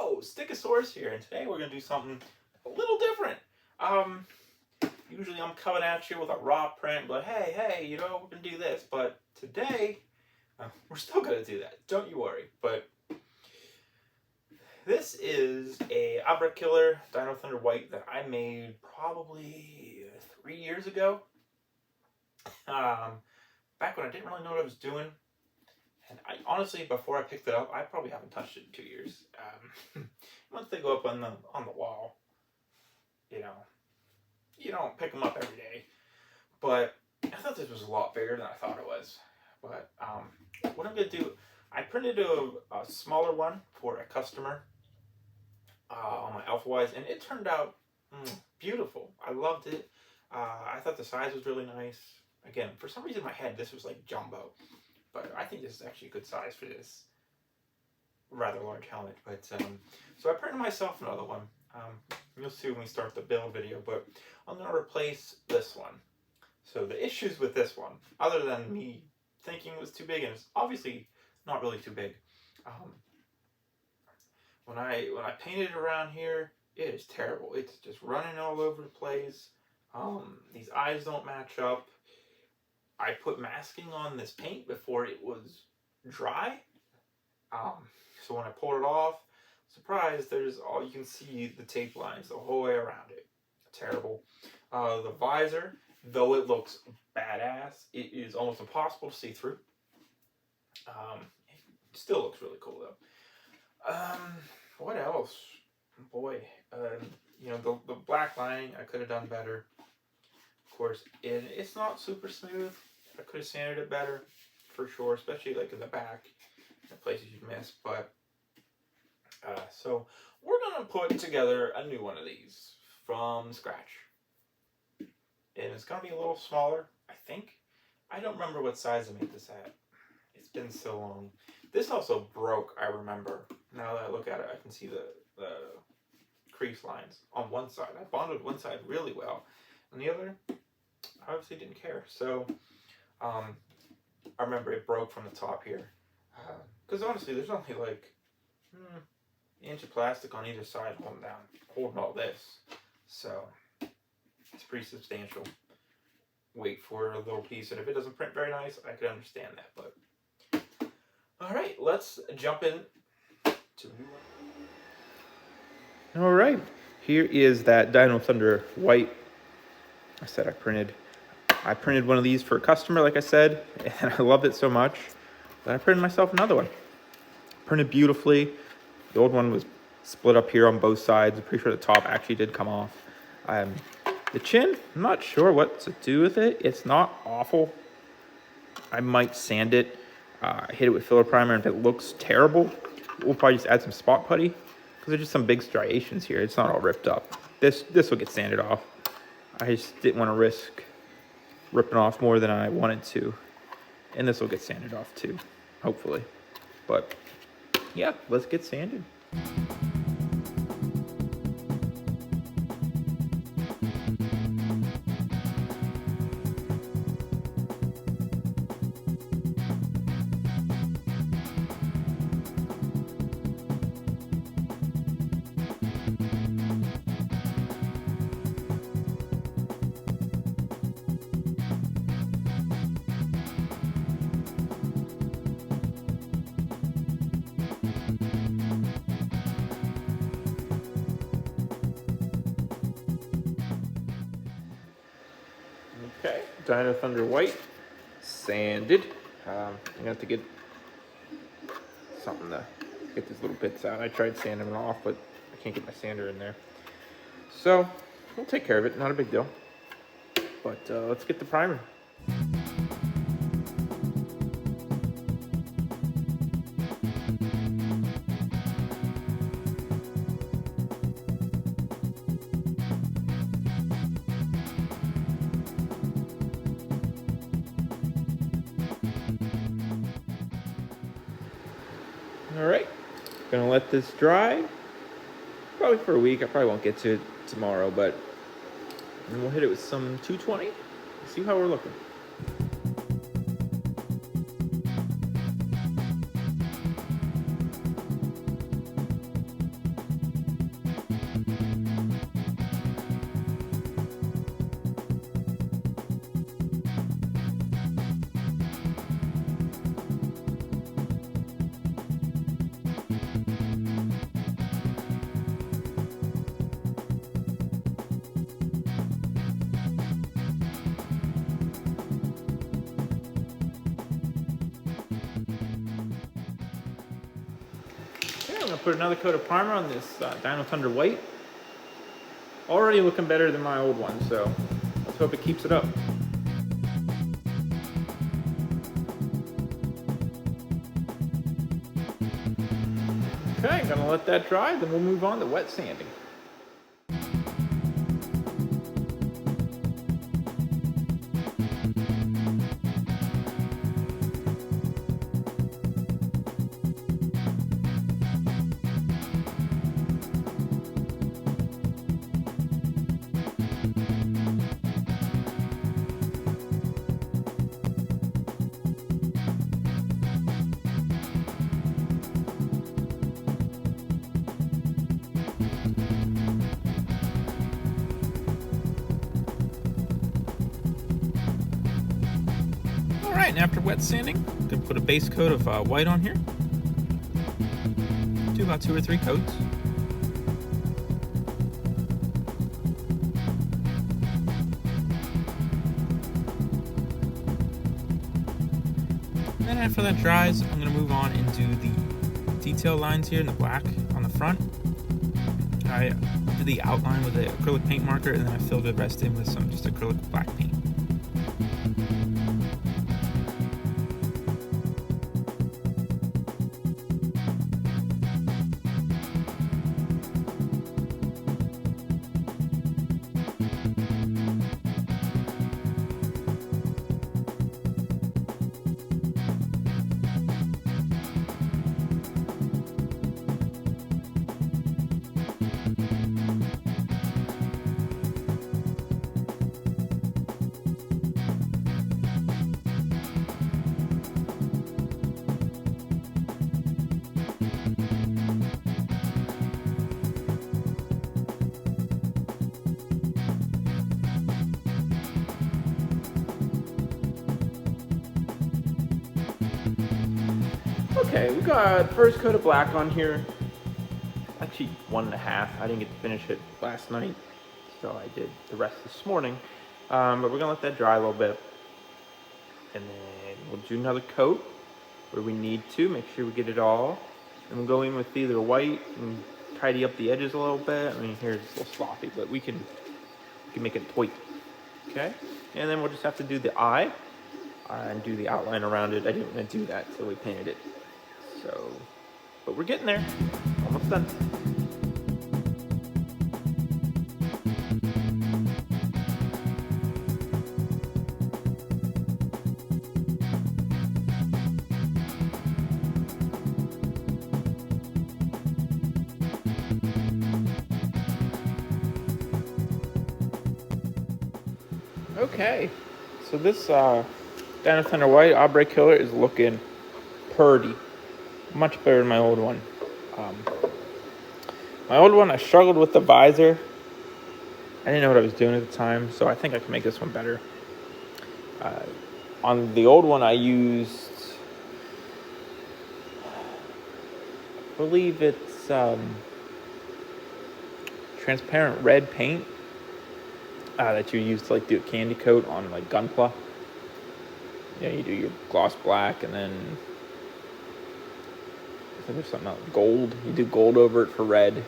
Hello, Stickosaurus here, and today we're going to do something a little different. Usually I'm coming at you with a raw print, but hey, you know, we're going to do this. But today, we're still going to do that. Don't you worry. But this is a Abra Killer Dino Thunder White that I made probably 3 years ago. Back when I didn't really know what I was doing. And I honestly, before I picked it up, I probably haven't touched it in 2 years. Once they go up on the wall, you know, you don't pick them up every day. But I thought this was a lot bigger than I thought it was. But what I'm gonna do, I printed a smaller one for a customer on my AlphaWise, and it turned out beautiful. I loved it. I thought the size was really nice. Again, for some reason in my head, this was like jumbo. But I think this is actually a good size for this rather large helmet. But so I printed myself another one. You'll see when we start the build video. But I'm going to replace this one. So the issues with this one, other than me thinking it was too big, and it's obviously not really too big. When I painted it around here, it is terrible. It's just running all over the place. These eyes don't match up. I put masking on this paint before it was dry. So when I pulled it off, surprise, there's all you can see the tape lines the whole way around it. Terrible. The visor, though it looks badass, it is almost impossible to see through. It still looks really cool though. What else? Boy, you know, the black lining I could have done better. Of course, it's not super smooth. I could have sanded it better, for sure, especially like in the back, the places you miss. But so we're gonna put together a new one of these from scratch, and it's gonna be a little smaller, I think. I don't remember what size I made this at. It's been so long. This also broke, I remember. Now that I look at it, I can see the crease lines on one side. I bonded one side really well, and the other, I obviously didn't care. So I remember it broke from the top here. Because honestly, there's only like an inch of plastic on either side holding all this. So it's pretty substantial weight for a little piece. And if it doesn't print very nice, I could understand that. But all right, let's jump in to a new one. All right, here is that Dino Thunder White. I said I printed one of these for a customer, like I said, and I loved it so much that I printed myself another one. Printed beautifully. The old one was split up here on both sides. I'm pretty sure the top actually did come off. The chin, I'm not sure what to do with it. It's not awful. I might sand it, hit it with filler primer, and if it looks terrible, we'll probably just add some spot putty, because there's just some big striations here. It's not all ripped up. This will get sanded off. I just didn't want to risk ripping off more than I wanted to. And this will get sanded off too, hopefully. But yeah, let's get sanded. Okay, Dino Thunder White, sanded. I'm gonna have to get something to get these little bits out. I tried sanding them off, but I can't get my sander in there. So we'll take care of it, not a big deal. But let's get the primer. All right, gonna let this dry, probably for a week. I probably won't get to it tomorrow, but then we'll hit it with some 220, see how we're looking. I'm gonna put another coat of primer on this Dino Thunder White. Already looking better than my old one, so let's hope it keeps it up. Okay, gonna let that dry, then we'll move on to wet sanding. Alright, and after wet sanding, I'm going to put a base coat of white on here. Do about 2 or 3 coats. And then after that dries, I'm going to move on into the detail lines here in the black on the front. I did the outline with an acrylic paint marker, and then I filled the rest in with some just acrylic black paint. Okay, we got first coat of black on here. Actually 1.5. I didn't get to finish it last night, so I did the rest this morning. But we're gonna let that dry a little bit. And then we'll do another coat where we need to, make sure we get it all. And we'll go in with either white and tidy up the edges a little bit. I mean, here's a little sloppy, but we can make it tight. Okay? And then we'll just have to do the eye and do the outline around it. I didn't want to do that till we painted it. So, but we're getting there. Almost done. Okay, so this Dino Thunder White Ombre Killer is looking purty. Much better than my old one. My old one, I struggled with the visor. I didn't know what I was doing at the time, so I think I can make this one better. On the old one, I used, I believe it's transparent red paint that you use to like do a candy coat on like Gunpla. Yeah, you do your gloss black, and then I think there's something else, gold. You do gold over it for red,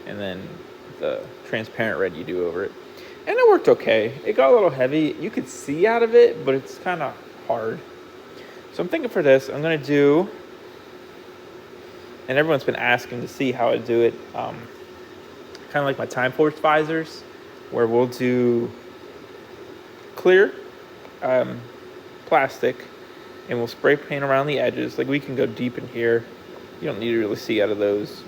and then the transparent red you do over it. And it worked okay. It got a little heavy. You could see out of it, but it's kind of hard. So I'm thinking for this, I'm gonna do, and everyone's been asking to see how I do it, kind of like my Time Force visors, where we'll do clear plastic, and we'll spray paint around the edges. Like, we can go deep in here. You don't need to really see out of those.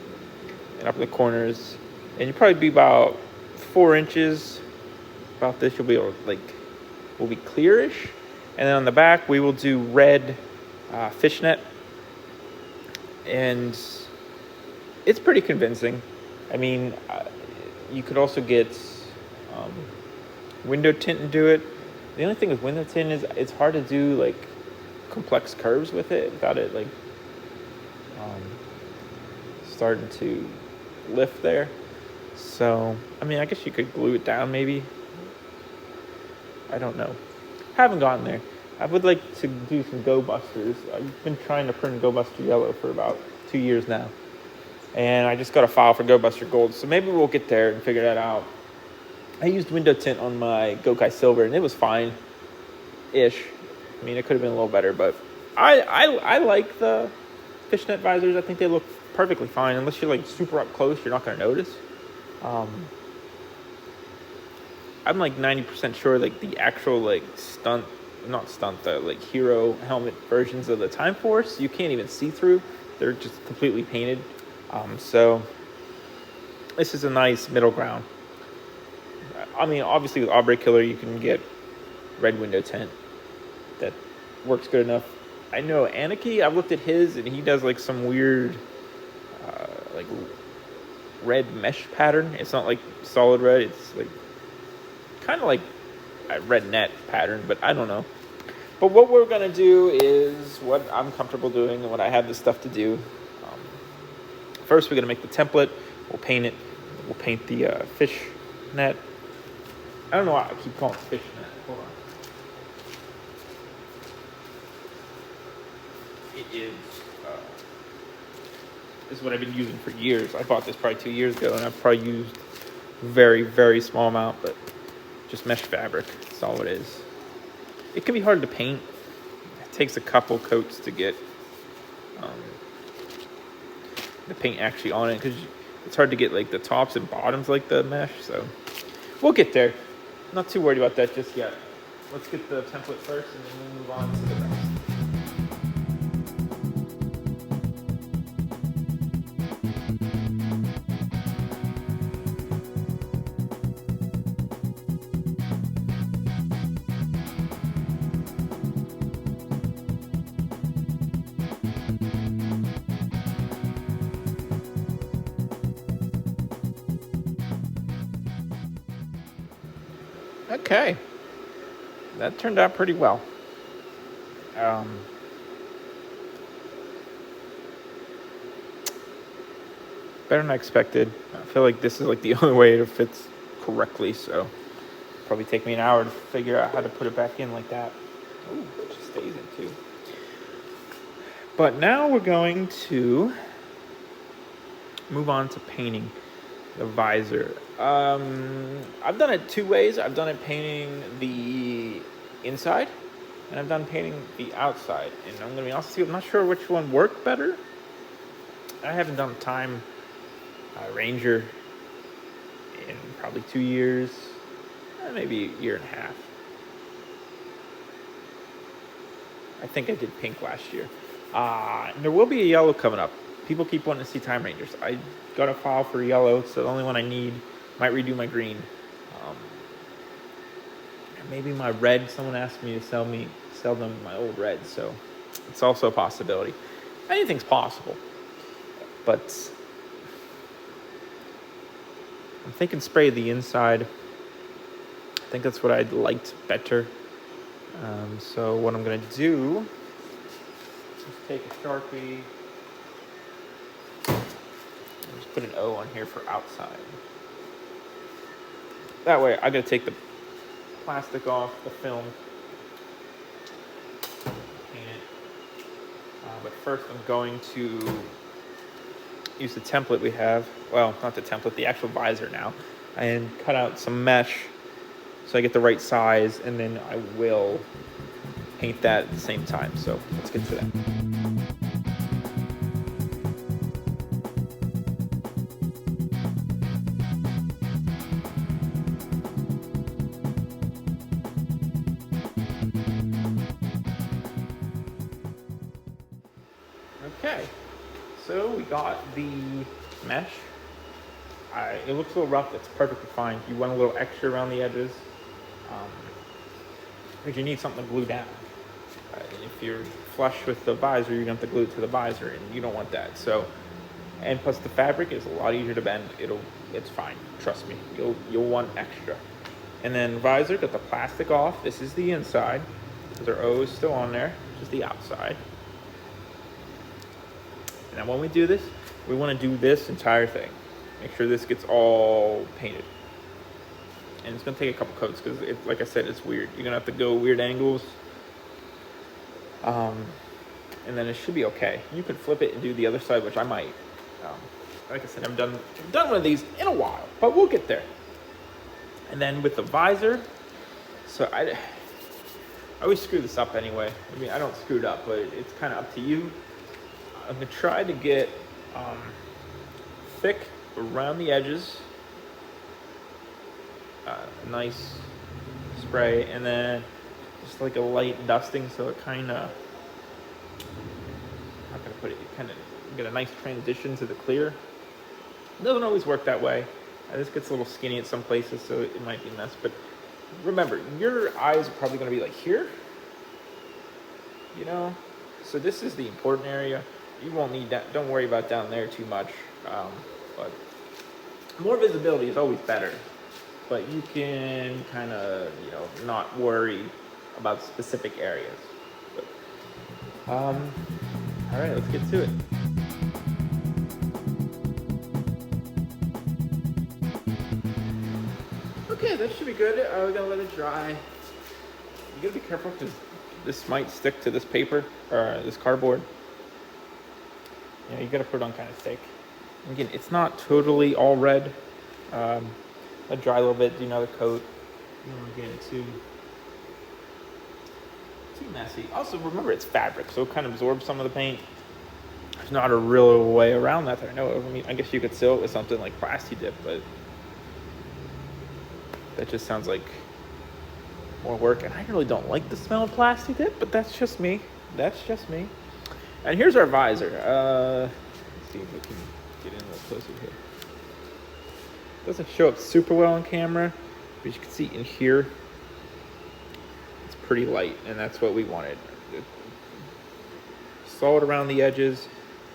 And up in the corners. And you'll probably be about 4 inches. About this, you'll be able to, like, will be clearish. And then on the back, we will do red fishnet. And it's pretty convincing. I mean, you could also get window tint and do it. The only thing with window tint is it's hard to do like complex curves with it without it like starting to lift there. So, I mean, I guess you could glue it down maybe. I don't know. Haven't gotten there. I would like to do some Go Busters. I've been trying to print Go Buster Yellow for about 2 years now. And I just got a file for GoBuster Gold, so maybe we'll get there and figure that out. I used window tint on my Gokai Silver, and it was fine-ish. I mean, it could have been a little better, but I like the fishnet visors. I think they look perfectly fine. Unless you're like super up close, you're not going to notice. I'm like 90% sure like the actual like the like hero helmet versions of the Time Force, you can't even see through. They're just completely painted. So this is a nice middle ground. I mean, obviously with Ombre Killer, you can get red window tint that works good enough. I know Anarchy, I've looked at his, and he does like some weird like red mesh pattern. It's not like solid red, it's like kind of like a red net pattern, but I don't know. But what we're gonna do is what I'm comfortable doing and what I have the stuff to do. First, we're gonna make the template. We'll paint it. We'll paint the fish net. I don't know why I keep calling it fish net. Hold on. It is what I've been using for years. I bought this probably 2 years ago, and I've probably used very, very small amount, but just mesh fabric. That's all it is. It can be hard to paint. It takes a couple coats to get the paint actually on it, because it's hard to get like the tops and bottoms like the mesh. So we'll get there. Not too worried about that just yet. Let's get the template first, and then we'll move on to the rest. Okay, that turned out pretty well. Better than I expected. I feel like this is like the only way it fits correctly, so probably take me an hour to figure out how to put it back in like that. Ooh, it just stays in too. But now we're going to move on to painting the visor. I've done it 2 ways. I've done it painting the inside, and I've done painting the outside. And I'm gonna be honest with you, I'm not sure which one worked better. I haven't done Time Ranger in probably 2 years, maybe a year and a half. I think I did pink last year. And there will be a yellow coming up. People keep wanting to see Time Rangers. I got a file for yellow. It's the only one I need. Might redo my green. Maybe my red. Someone asked me to sell them my old red, so it's also a possibility. Anything's possible. But I'm thinking spray the inside. I think that's what I liked better. So what I'm gonna do is take a Sharpie. Just put an O on here for outside. That way I gotta take the plastic off, the film, paint it. But first I'm going to use the template we have. Well, not the template, the actual visor now. And cut out some mesh so I get the right size, and then I will paint that at the same time. So let's get to that. Okay, so we got the mesh. It looks a little rough. It's perfectly fine. You want a little extra around the edges, because you need something to glue down. If you're flush with the visor, you're going to have to glue it to the visor, and you don't want that. So, and plus the fabric is a lot easier to bend. It's fine. Trust me. You'll want extra. And then visor, got the plastic off. This is the inside. Their O is still on there. Just the outside. Now when we do this, we want to do this entire thing. Make sure this gets all painted. And it's going to take a couple coats because, like I said, it's weird. You're going to have to go weird angles. And then it should be okay. You could flip it and do the other side, which I might. like I said, I've done one of these in a while, but we'll get there. And then with the visor, so I always screw this up anyway. I mean, I don't screw it up, but it's kind of up to you. I'm gonna try to get thick around the edges, nice spray, and then just like a light dusting, so it kind of, how can I put it? You kind of get a nice transition to the clear. It doesn't always work that way. This gets a little skinny at some places, so it might be a mess. But remember, your eyes are probably going to be like here, you know. So this is the important area. You won't need that. Don't worry about down there too much. But more visibility is always better. But you can kind of, you know, not worry about specific areas. But, all right, let's get to it. Okay, that should be good. We're gonna let it dry. You gotta be careful because this might stick to this paper or this cardboard. Yeah, you gotta put it on kind of thick. Again, it's not totally all red. Let it dry a little bit. Do another coat. You don't want to get it too messy. Also, remember it's fabric, so it kind of absorbs some of the paint. There's not a real way around that I know of. I mean, I guess you could seal it with something like Plasti Dip, but that just sounds like more work. And I really don't like the smell of Plasti Dip, but that's just me. That's just me. And here's our visor. Let's see if we can get in a little closer here. Doesn't show up super well on camera, but you can see in here, it's pretty light, and that's what we wanted. Solid around the edges,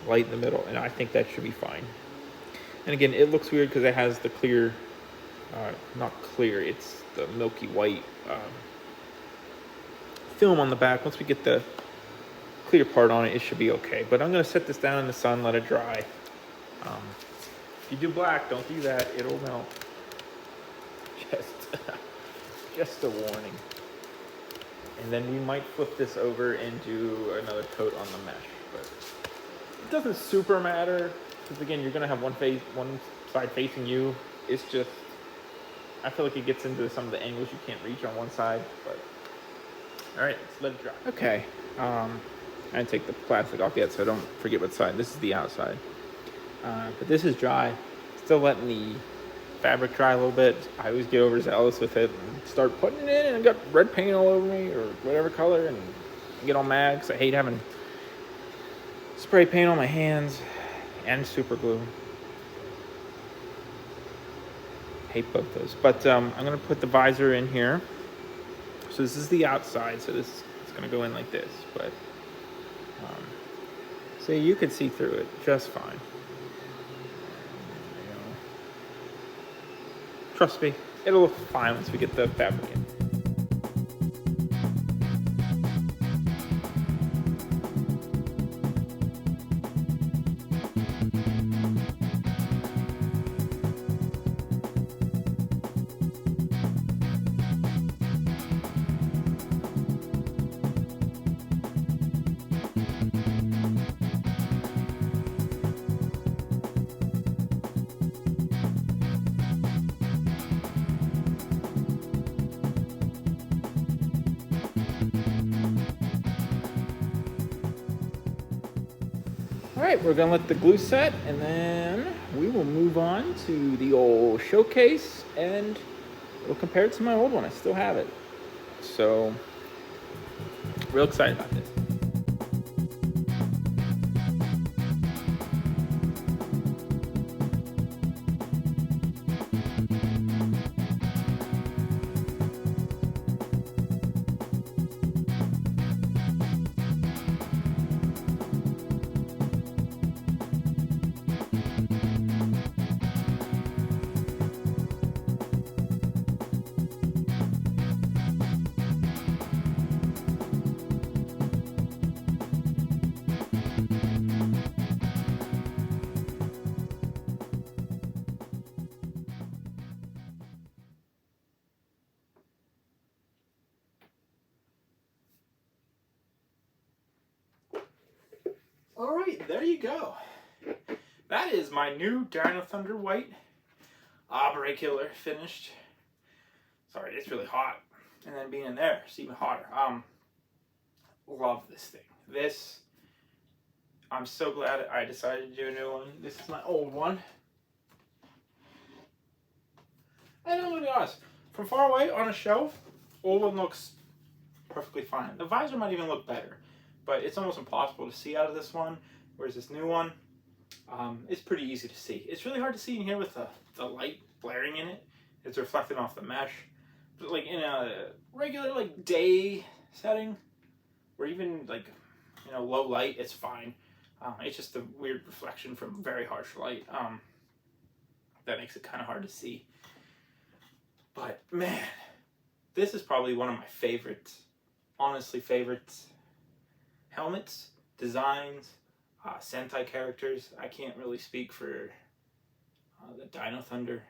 light in the middle, and I think that should be fine. And again, it looks weird because it has the clear, not clear, it's the milky white film on the back. Once we get the clear part on it, it should be okay. But I'm going to set this down in the sun, let it dry. If you do black, don't do that. It'll melt. Just a warning. And then we might flip this over and do another coat on the mesh. But it doesn't super matter because again, you're gonna have one side facing you. It's just, I feel like it gets into some of the angles you can't reach on one side. But all right, let's let it dry. Okay. I didn't take the plastic off yet, so I don't forget what side. This is the outside. But this is dry. Still letting the fabric dry a little bit. I always get overzealous with it and start putting it in, and I got red paint all over me or whatever color, and I get all mad because I hate having spray paint on my hands and super glue. Hate both those. But I'm going to put the visor in here. So this is the outside, so it's going to go in like this. But so you could see through it just fine. Trust me, it'll look fine once we get the fabric in. All right, we're gonna let the glue set, and then we will move on to the old showcase, and we'll compare it to my old one. I still have it. So, real excited about this. All right, there you go. that is my new Dino Thunder White regular finished. Sorry, it's really hot. And then being in there, it's even hotter. Love this thing. This, I'm so glad I decided to do a new one. This is my old one. And I'm gonna be honest, from far away on a shelf, old one looks perfectly fine. The visor might even look better, but it's almost impossible to see out of this one, whereas this new one, it's pretty easy to see. It's really hard to see in here with the light blaring in it. It's reflecting off the mesh. But like in a regular like day setting, or even like, you know, low light, it's fine. It's just the weird reflection from very harsh light that makes it kind of hard to see. But man, this is probably one of my favorites, honestly favorite helmets, designs, Sentai characters. I can't really speak for the Dino Thunder.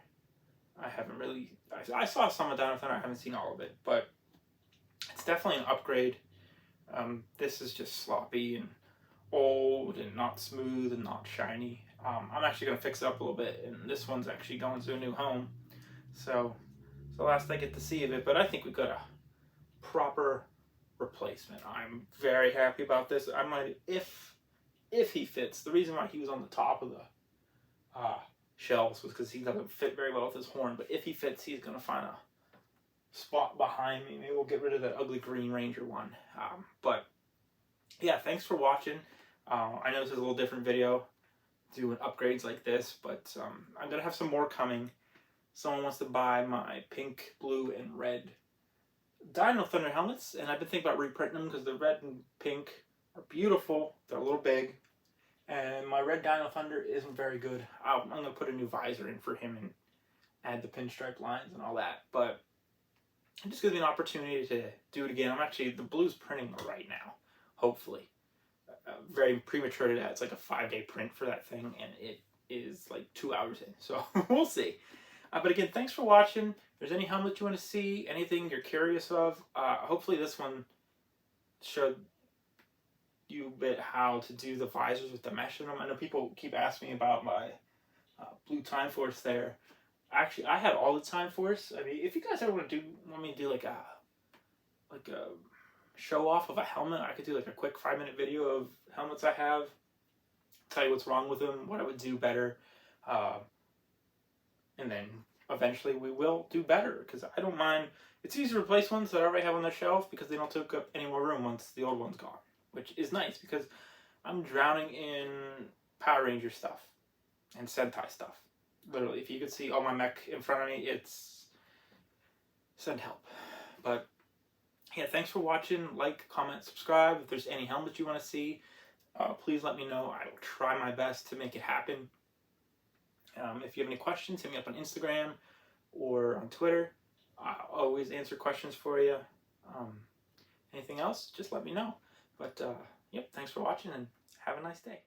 I haven't really, I saw some of Dino Thunder, I haven't seen all of it, but it's definitely an upgrade. This is just sloppy and old and not smooth and not shiny. I'm actually going to fix it up a little bit, and this one's actually going to a new home. So it's the last I get to see of it, but I think we got a proper replacement. I'm very happy about this. I might, if he fits, the reason why he was on the top of the shelves was because he doesn't fit very well with his horn, but if he fits, he's going to find a spot behind me. Maybe we'll get rid of that ugly Green Ranger one. But yeah, thanks for watching. I know this is a little different video doing upgrades like this, but I'm going to have some more coming. Someone wants to buy my pink, blue, and red Dino Thunder helmets, and I've been thinking about reprinting them because the red and pink are beautiful. They're a little big, and my red Dino Thunder isn't very good. I'm going to put a new visor in for him and add the pinstripe lines and all that, but it just gives me an opportunity to do it again. I'm actually, the blue's printing right now, hopefully. Very premature to that. It's like a 5-day print for that thing, and it is like 2 hours in, so we'll see. But again, thanks for watching. If there's any helmet you want to see, anything you're curious of, hopefully this one showed you a bit how to do the visors with the mesh in them. I know people keep asking me about my blue Time Force there. Actually, I have all the Time Force. I mean, if you guys ever want me to do like a show off of a helmet, I could do like a quick 5-minute video of helmets I have, tell you what's wrong with them, what I would do better, and then eventually we will do better, because I don't mind. It's easy to replace ones that I already have on the shelf because they don't take up any more room once the old one's gone, which is nice because I'm drowning in Power Ranger stuff and Sentai stuff. Literally, if you could see all my mech in front of me, it's send help. But yeah, thanks for watching. Like, comment, subscribe. If there's any helmets you want to see, please let me know. I will try my best to make it happen. If you have any questions, hit me up on Instagram or on Twitter. I'll always answer questions for you. Anything else, just let me know. But, yep, thanks for watching and have a nice day.